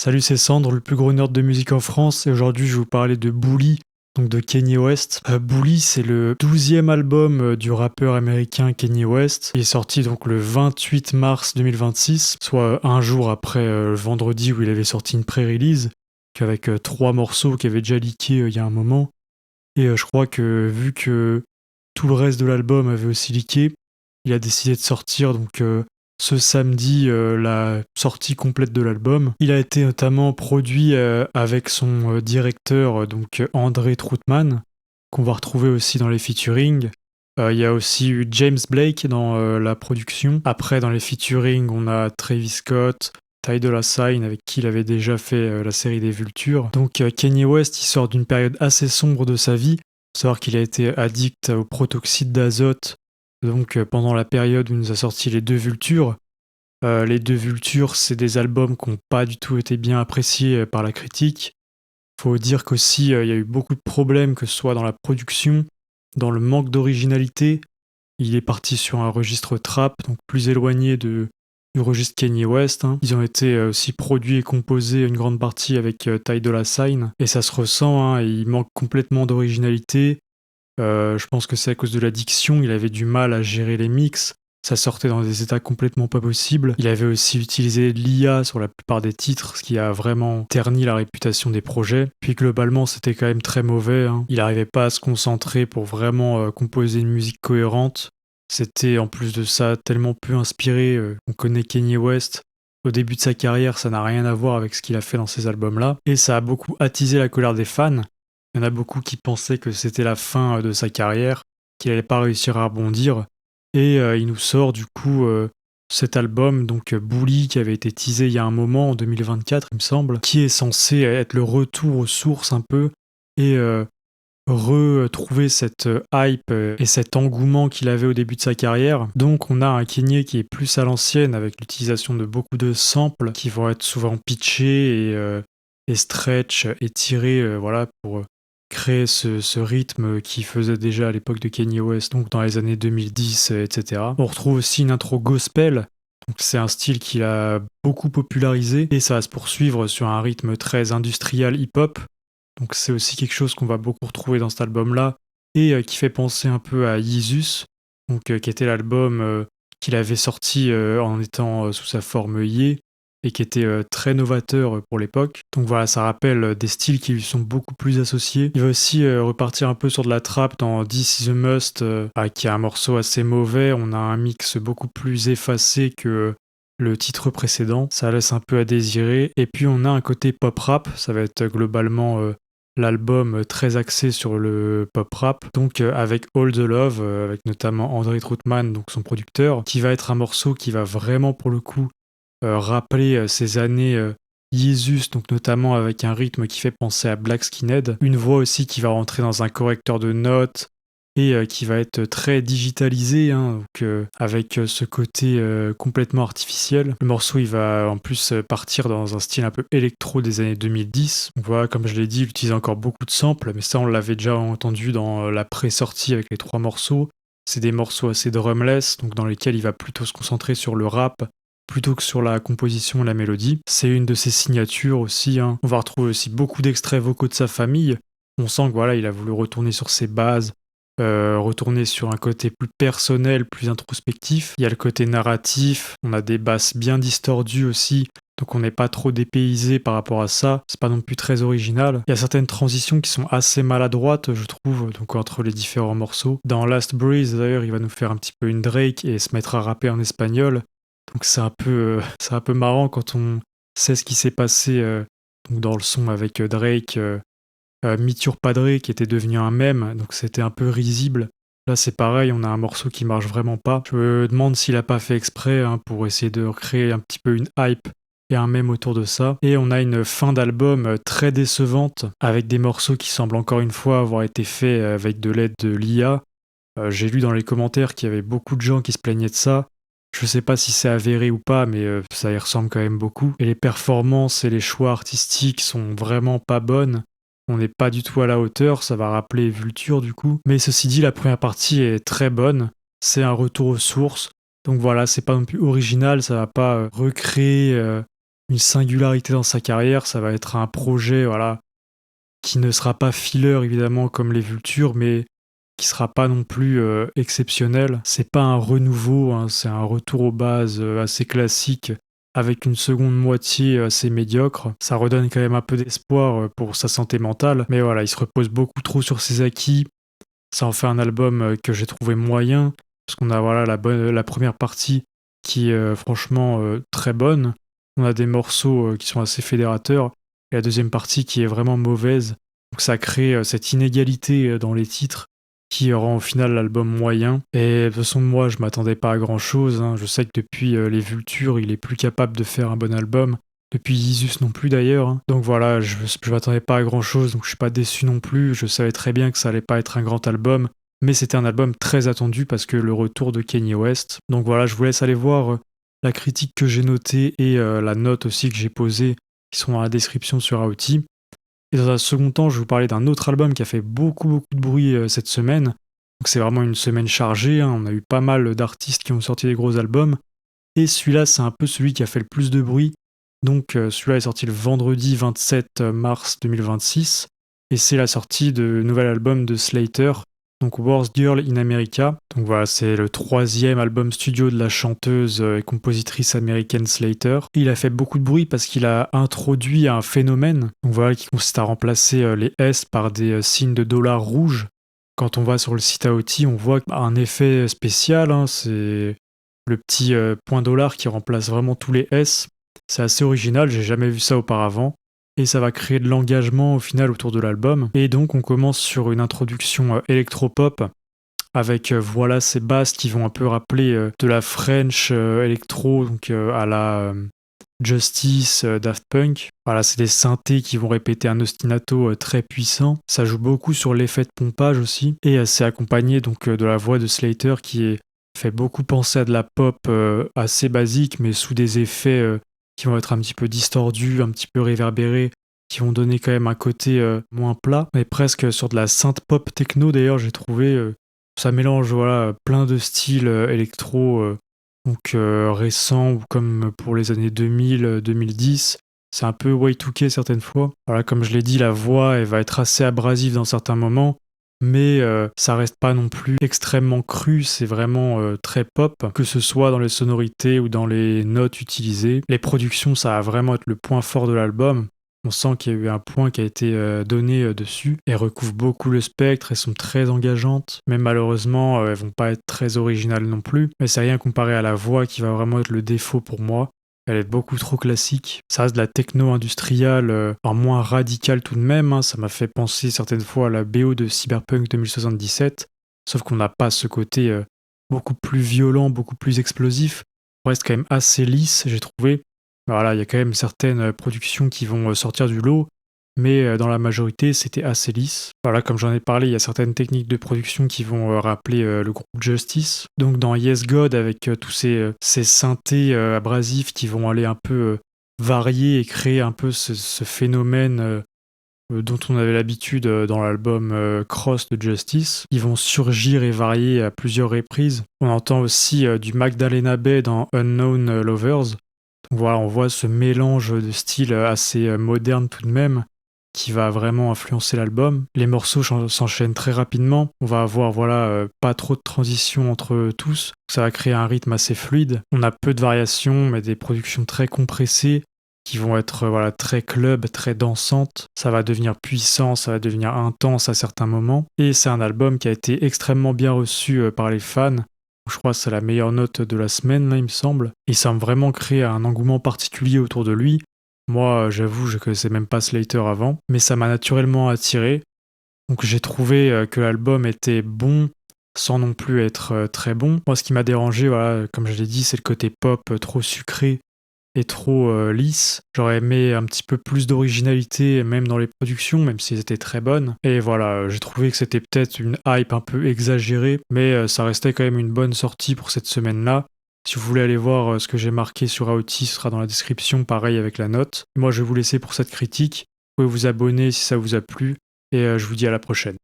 Salut, c'est Sandre, le plus gros nerd de musique en France, et aujourd'hui je vais vous parler de Bully, donc de Kanye West. Bully, c'est le 12e album du rappeur américain Kanye West. Il est sorti donc le 28 mars 2026, soit un jour après le vendredi où il avait sorti une pré-release, avec trois morceaux qui avaient déjà leaké il y a un moment. Et je crois que vu que tout le reste de l'album avait aussi leaké, il a décidé de sortir donc ce samedi la sortie complète de l'album. Il a été notamment produit avec son directeur donc André Troutman, qu'on va retrouver aussi dans les featuring. Il y a aussi eu James Blake dans la production. Après, dans les featuring, on a Travis Scott, Ty Dolla $ign, avec qui il avait déjà fait la série des Vultures. Donc Kanye West, il sort d'une période assez sombre de sa vie. Faut savoir qu'il a été addict au protoxyde d'azote donc pendant la période où il nous a sorti les deux Vultures. Les deux Vultures, c'est des albums qui n'ont pas du tout été bien appréciés par la critique. Faut dire qu'aussi, il y a eu beaucoup de problèmes, que ce soit dans la production, dans le manque d'originalité. Il est parti sur un registre trap, donc plus éloigné du registre Kanye West, hein. Ils ont été aussi produits et composés une grande partie avec Ty Dolla $ign, et ça se ressent, hein, il manque complètement d'originalité. Je pense que c'est à cause de l'addiction, il avait du mal à gérer les mix, ça sortait dans des états complètement pas possibles. Il avait aussi utilisé de l'IA sur la plupart des titres, ce qui a vraiment terni la réputation des projets. Puis globalement, c'était quand même très mauvais, hein. Il n'arrivait pas à se concentrer pour vraiment composer une musique cohérente. C'était en plus de ça tellement peu inspiré. On connaît Kanye West. Au début de sa carrière, ça n'a rien à voir avec ce qu'il a fait dans ces albums-là. Et ça a beaucoup attisé la colère des fans. Il y en a beaucoup qui pensaient que c'était la fin de sa carrière, qu'il n'allait pas réussir à rebondir. Et il nous sort du coup cet album, donc Bully, qui avait été teasé il y a un moment, en 2024 il me semble, qui est censé être le retour aux sources un peu, et retrouver cette hype et cet engouement qu'il avait au début de sa carrière. Donc on a un Kanye qui est plus à l'ancienne, avec l'utilisation de beaucoup de samples qui vont être souvent pitchés et stretch, étirés, voilà, pour créer ce rythme qu'il faisait déjà à l'époque de Kanye West, donc dans les années 2010, etc. On retrouve aussi une intro gospel, donc c'est un style qu'il a beaucoup popularisé, et ça va se poursuivre sur un rythme très industriel hip-hop. Donc c'est aussi quelque chose qu'on va beaucoup retrouver dans cet album-là, et qui fait penser un peu à Yeezus, donc qui était l'album qu'il avait sorti en étant sous sa forme Ye, et qui était très novateur pour l'époque. Donc voilà, ça rappelle des styles qui lui sont beaucoup plus associés. Il va aussi repartir un peu sur de la trap dans This Is a Must, qui est un morceau assez mauvais. On a un mix beaucoup plus effacé que le titre précédent. Ça laisse un peu à désirer. Et puis on a un côté pop rap, ça va être globalement l'album très axé sur le pop rap, donc avec All the Love, avec notamment André Troutman, donc son producteur, qui va être un morceau qui va vraiment pour le coup rappeler ces années Yeezus, donc notamment avec un rythme qui fait penser à Black Skinhead, une voix aussi qui va rentrer dans un correcteur de notes et qui va être très digitalisé, hein, donc, avec ce côté complètement artificiel. Le morceau il va en plus partir dans un style un peu électro des années 2010. Donc voilà, comme je l'ai dit, il utilise encore beaucoup de samples, mais ça on l'avait déjà entendu dans la pré-sortie avec les trois morceaux. C'est des morceaux assez drumless, donc dans lesquels il va plutôt se concentrer sur le rap plutôt que sur la composition et la mélodie. C'est une de ses signatures aussi, hein. On va retrouver aussi beaucoup d'extraits vocaux de sa famille. On sent que voilà, il a voulu retourner sur ses bases, retourner sur un côté plus personnel, plus introspectif. Il y a le côté narratif, on a des basses bien distordues aussi, donc on n'est pas trop dépaysé par rapport à ça. C'est pas non plus très original. Il y a certaines transitions qui sont assez maladroites, je trouve, donc entre les différents morceaux. Dans Last Breeze, d'ailleurs, il va nous faire un petit peu une Drake et se mettre à rapper en espagnol. Donc c'est un peu marrant quand on sait ce qui s'est passé donc dans le son avec Drake, Meet Your Padre, qui était devenu un mème, donc c'était un peu risible. Là c'est pareil, on a un morceau qui marche vraiment pas. Je me demande s'il a pas fait exprès, hein, pour essayer de recréer un petit peu une hype et un mème autour de ça. Et on a une fin d'album très décevante, avec des morceaux qui semblent encore une fois avoir été faits avec de l'aide de l'IA. J'ai lu dans les commentaires qu'il y avait beaucoup de gens qui se plaignaient de ça. Je sais pas si c'est avéré ou pas, mais ça y ressemble quand même beaucoup. Et les performances et les choix artistiques sont vraiment pas bonnes. On n'est pas du tout à la hauteur, ça va rappeler Vulture du coup. Mais ceci dit, la première partie est très bonne. C'est un retour aux sources. Donc voilà, c'est pas non plus original, ça va pas recréer une singularité dans sa carrière. Ça va être un projet, voilà, qui ne sera pas filler évidemment comme les Vultures, mais qui sera pas non plus exceptionnel. C'est pas un renouveau, hein, c'est un retour aux bases assez classique avec une seconde moitié assez médiocre. Ça redonne quand même un peu d'espoir pour sa santé mentale, mais voilà, il se repose beaucoup trop sur ses acquis. Ça en fait un album que j'ai trouvé moyen, parce qu'on a voilà la première partie qui est franchement très bonne. On a des morceaux qui sont assez fédérateurs, et la deuxième partie qui est vraiment mauvaise. Donc ça crée cette inégalité dans les titres qui rend au final l'album moyen. Et de toute façon, moi, je m'attendais pas à grand chose, hein. Je sais que depuis Les Vultures, il est plus capable de faire un bon album. Depuis Yeezus non plus d'ailleurs, hein. Donc voilà, je m'attendais pas à grand chose, donc je suis pas déçu non plus. Je savais très bien que ça allait pas être un grand album, mais c'était un album très attendu parce que le retour de Kanye West. Donc voilà, je vous laisse aller voir la critique que j'ai notée et la note aussi que j'ai posée, qui sont dans la description sur Aouti. Et dans un second temps, je vais vous parler d'un autre album qui a fait beaucoup de bruit cette semaine. Donc c'est vraiment une semaine chargée, hein. On a eu pas mal d'artistes qui ont sorti des gros albums. Et celui-là, c'est un peu celui qui a fait le plus de bruit. Donc celui-là est sorti le vendredi 27 mars 2026. Et c'est la sortie de nouvel album de Slater, donc Worst Girl in America. Donc voilà, c'est le 3e album studio de la chanteuse et compositrice américaine Slater. Et il a fait beaucoup de bruit parce qu'il a introduit un phénomène, donc voilà, qui consiste à remplacer les S par des signes de dollars rouges. Quand on va sur le site Aouti, on voit un effet spécial, hein, c'est le petit point dollar qui remplace vraiment tous les S. C'est assez original, j'ai jamais vu ça auparavant. Et ça va créer de l'engagement au final autour de l'album. Et donc on commence sur une introduction électropop avec voilà ces basses qui vont un peu rappeler de la French électro, donc à la Justice, Daft Punk. Voilà, c'est des synthés qui vont répéter un ostinato très puissant. Ça joue beaucoup sur l'effet de pompage aussi. Et c'est accompagné donc de la voix de Slater qui fait beaucoup penser à de la pop assez basique, mais sous des effets qui vont être un petit peu distordus, un petit peu réverbérés, qui vont donner quand même un côté moins plat, mais presque sur de la synth pop techno d'ailleurs, j'ai trouvé. Ça mélange voilà, plein de styles électro, donc récents, ou comme pour les années 2000, 2010. C'est un peu Y2K certaines fois. Voilà, comme je l'ai dit, la voix elle va être assez abrasive dans certains moments, mais ça reste pas non plus extrêmement cru, c'est vraiment très pop, que ce soit dans les sonorités ou dans les notes utilisées. Les productions, ça va vraiment être le point fort de l'album. On sent qu'il y a eu un point qui a été donné dessus. Elles recouvrent beaucoup le spectre, elles sont très engageantes, mais malheureusement, elles vont pas être très originales non plus. Mais c'est rien comparé à la voix qui va vraiment être le défaut pour moi. Elle est beaucoup trop classique. Ça reste de la techno industrielle, moins radicale tout de même, hein. Ça m'a fait penser certaines fois à la BO de Cyberpunk 2077, sauf qu'on n'a pas ce côté beaucoup plus violent, beaucoup plus explosif. On reste quand même assez lisse, j'ai trouvé. Voilà, il y a quand même certaines productions qui vont sortir du lot, mais dans la majorité, c'était assez lisse. Voilà, comme j'en ai parlé, il y a certaines techniques de production qui vont rappeler le groupe Justice. Donc dans Yes God, avec tous ces synthés abrasifs qui vont aller un peu varier et créer un peu ce phénomène dont on avait l'habitude dans l'album Cross de Justice. Ils vont surgir et varier à plusieurs reprises. On entend aussi du Magdalena Bay dans Unknown Lovers. Donc voilà, on voit ce mélange de styles assez moderne tout de même, qui va vraiment influencer l'album. Les morceaux s'enchaînent très rapidement. On va avoir pas trop de transition entre tous. Ça va créer un rythme assez fluide. On a peu de variations, mais des productions très compressées qui vont être très club, très dansantes. Ça va devenir puissant, ça va devenir intense à certains moments. Et c'est un album qui a été extrêmement bien reçu par les fans. Je crois que c'est la meilleure note de la semaine, là, il me semble. Il semble vraiment créer un engouement particulier autour de lui. Moi, j'avoue, je connaissais même pas Slater avant, mais ça m'a naturellement attiré. Donc j'ai trouvé que l'album était bon, sans non plus être très bon. Moi, ce qui m'a dérangé, voilà, comme je l'ai dit, c'est le côté pop trop sucré et trop lisse. J'aurais aimé un petit peu plus d'originalité, même dans les productions, même si elles étaient très bonnes. Et voilà, j'ai trouvé que c'était peut-être une hype un peu exagérée, mais ça restait quand même une bonne sortie pour cette semaine-là. Si vous voulez aller voir ce que j'ai marqué sur Aouti, ce sera dans la description, pareil avec la note. Moi, je vais vous laisser pour cette critique. Vous pouvez vous abonner si ça vous a plu, et je vous dis à la prochaine.